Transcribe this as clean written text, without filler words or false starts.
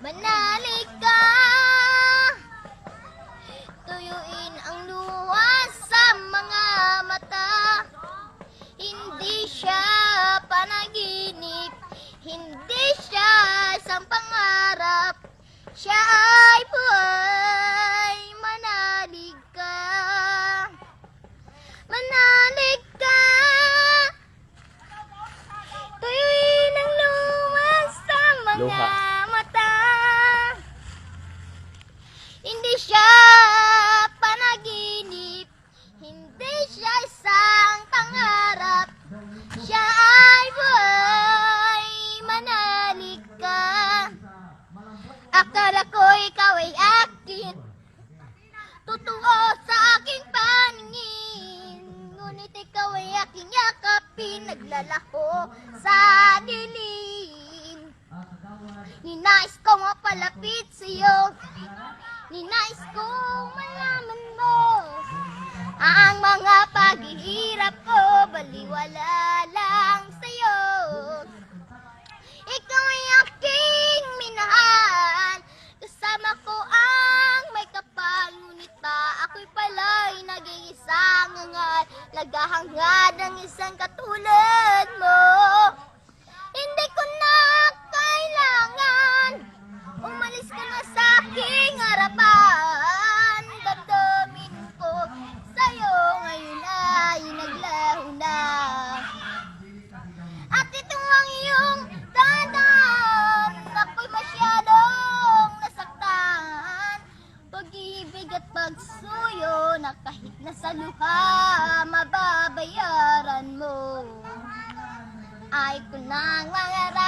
Manalig ka, tuyuin ang luha sa mga mata. Hindi siya panaginip, hindi siya isang pangarap. Siya ay buhay, manalig ka. Manalig ka, tuyuin ang luha sa mga mata. Hindi siya panaginip, hindi siya isang pangarap. Siya ay buhay, manalig ka. Akala ko ikaw ay akin, totoo sa aking paningin. Ngunit ikaw ay aking yakapin, naglalako sa dilim. Ninais ko mapalapit sa'yo, ninais kong malaman mo ang mga paghihirap ko, baliwala lang sa'yo. Ikaw ay aking minahal, kasama ko ang may kapal. Ngunit ba ako'y pala'y nag-iisang hangal, naghahangad ng isang katulad mo. Hindi ko na kailangan, umalis ka na sa aking harapan. Damdamin ko sa'yo ngayon ay naglaho na. At ito ang iyong tandaan, ako'y masyadong nasaktan. Pag-ibig at pagsuyo na kahit nasa luha mababayaran mo. Ay ko nang mangarap